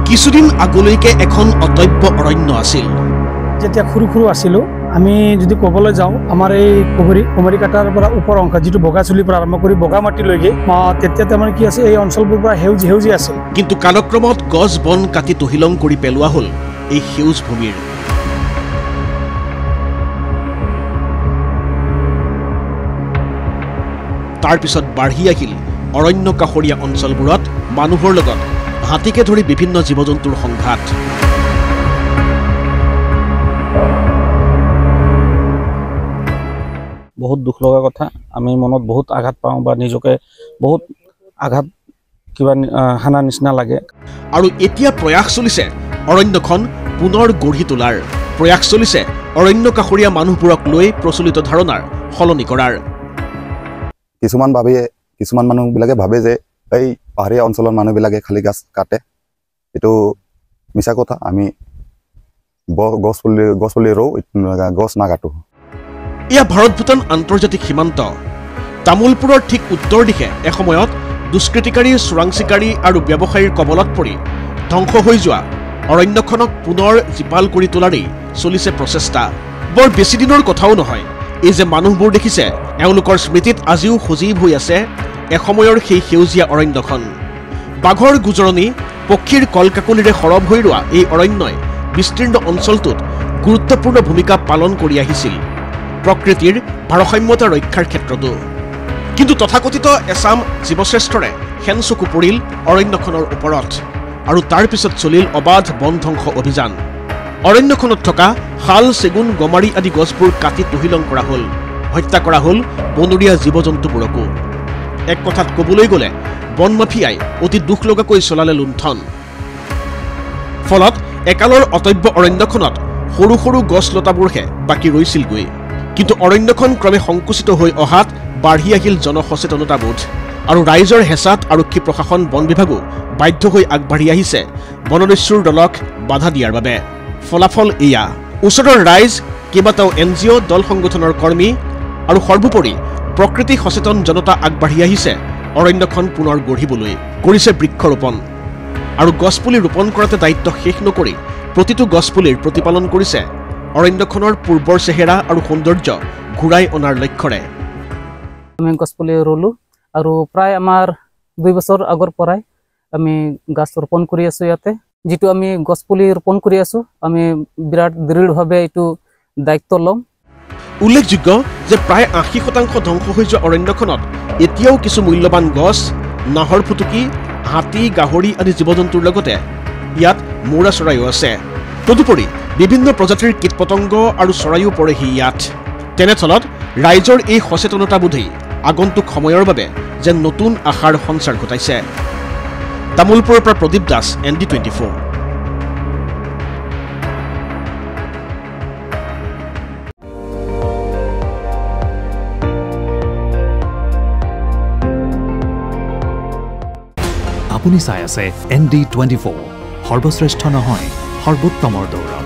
কিছুদিন আগলৈকে এখন অতব্য অৰণ্য আছিল। যেতিয়া খুৰু খুৰু আছিলোঁ আমি যদি ক'বলৈ যাওঁ আমাৰ এই কুমাৰীকাটাৰ পৰা ওপৰ অংশ যিটো বগাচুলিৰ পৰা আৰম্ভ কৰি বগামাটিলৈকে তেতিয়া তাৰমানে কি আছে এই অঞ্চলবোৰ পৰা সেউজীয়া আছিল। কিন্তু কালক্ৰমত গছ বন কাটি তহিলং কৰি পেলোৱা হ'ল এই সেউজ ভূমিৰ। তাৰ পিছত বাঢ়ি আহিল অৰণ্য কাষৰীয়া অঞ্চলবোৰত মানুহৰ লগত হাতীকে ধৰি বিভিন্ন জীৱ জন্তুৰ সংঘাত। বহুত দুখ লগা কথা। আমি মনত বহুত আঘাত পাওঁ বা নিজকে বহুত আঘাত কিবা হানা নিচিনা লাগে। আৰু এতিয়া প্ৰয়াস চলিছে অৰণ্যখন পুনৰ গঢ়ি তোলাৰ। প্ৰয়াস চলিছে অৰণ্য কাষৰীয়া মানুহবোৰক লৈ প্ৰচলিত ধাৰণাৰ সলনি কৰাৰ। কিছুমান মানুহবিলাকে ভাবে যে এই পাহাৰীয়া অঞ্চলৰ মানুহবিলাকে খালি গাছ কাটে, এইটো মিছা কথা। আমি গছ পুলি ৰোওঁ, গছ নাকাটো। এয়া ভাৰত ভূটান আন্তৰ্জাতিক সীমান্ত। তামোলপুৰৰ ঠিক উত্তৰ দিশে এসময়ত দুষ্কৃতিকাৰী, চোৰাং চিকাৰী আৰু ব্যৱসায়ীৰ কবলত পৰি ধ্বংস হৈ যোৱা অৰণ্যখনক পুনৰ জীপাল কৰি তোলাৰেই চলিছে প্ৰচেষ্টা। বৰ বেছি দিনৰ কথাও নহয়, এই যে মানুহবোৰ দেখিছে এওঁলোকৰ স্মৃতিত আজিও সজীৱ হৈ আছে এসময়ৰ সেই সেউজীয়া অৰণ্যখন। বাঘৰ গুজৰণি, পক্ষীৰ কলকাকলিৰে সৰব হৈ ৰোৱা এই অৰণ্যই বিস্তীৰ্ণ অঞ্চলটোত গুৰুত্বপূৰ্ণ ভূমিকা পালন কৰি আহিছিল প্ৰকৃতিৰ ভাৰসাম্যতা ৰক্ষাৰ ক্ষেত্ৰতো। কিন্তু তথাকথিত এছাম জীৱশ্ৰেষ্ঠৰে হেন চকু পৰিল অৰণ্যখনৰ ওপৰত, আৰু তাৰ পিছত চলিল অবাধ বন ধ্বংস অভিযান। অৰণ্যখনত থকা শাল, চেগুন, গমাৰি আদি গছবোৰ কাটি তহিলং কৰা হ'ল, হত্যা কৰা হ'ল বনৰীয়া জীৱ জন্তুবোৰকো। এক কথাত ক'বলৈ গ'লে বন মাফিয়াই অতি দুখ লগাকৈ চলালে লুণ্ঠন। ফলত একালৰ অতব্য অৰণ্যখনত সৰু সৰু গছ লতাবোৰহে বাকী ৰৈছিলগৈ। কিন্তু অৰণ্যখন ক্ৰমে সংকুচিত হৈ অহাত বাঢ়ি আহিল জনসচেতনতাবোধ, আৰু ৰাইজৰ হেঁচাত আৰক্ষী প্ৰশাসন, বন বিভাগো বাধ্য হৈ আগবাঢ়ি আহিছে বনদস্যুৰ দলক বাধা দিয়াৰ বাবে। ফলাফল এয়া, ওচৰৰ ৰাইজ, কেইবাটাও NGO, দল সংগঠনৰ কৰ্মী আৰু সৰ্বোপৰি প্ৰকৃতি সচেতন জনতা আগবাঢ়ি আহিছে অৰণ্যখন পুনৰ গঢ়িবলৈ। কৰিছে বৃক্ষৰোপণ, আৰু গছপুলি ৰোপণ কৰাতে দায়িত্ব শেষ নকৰি প্ৰতিটো গছপুলিৰ প্ৰতিপালন কৰিছে অৰণ্যখনৰ পূৰ্বৰ চেহেৰা আৰু সৌন্দৰ্য ঘূৰাই অনাৰ লক্ষ্যৰে। আমি গছপুলি ৰুলোঁ, আৰু প্ৰায় আমাৰ 2 বছৰ আগৰ পৰাই আমি গছ ৰোপণ কৰি আছোঁ ইয়াতে। যিটো আমি গছপুলি ৰোপণ কৰি আছোঁ, আমি বিৰাট দৃঢ়ভাৱে এইটো দায়িত্ব ল'ম। উল্লেখযোগ্য যে প্ৰায় 80% ধ্বংস হৈ যোৱা অৰণ্যখনত এতিয়াও কিছু মূল্যৱান গছ, নাহৰ ফুটুকী, হাতী, গাহৰি আদি জীৱ জন্তুৰ লগতে ইয়াত মৌৰা চৰাইও আছে। তদুপৰি বিভিন্ন প্ৰজাতিৰ কীট পতংগ আৰু চৰাইও পৰেহি ইয়াত। তেনেস্থলত ৰাইজৰ এই সচেতনতাবোধেই আগন্তুক সময়ৰ বাবে যেন নতুন আশাৰ সঞ্চাৰ ঘটাইছে। তামোলপুৰৰ পৰা প্ৰদীপ দাস, ND24। আপুনি চাই আছে ND24, সৰ্বশ্ৰেষ্ঠ নহয়, সৰ্বোত্তমৰ দৌৰ।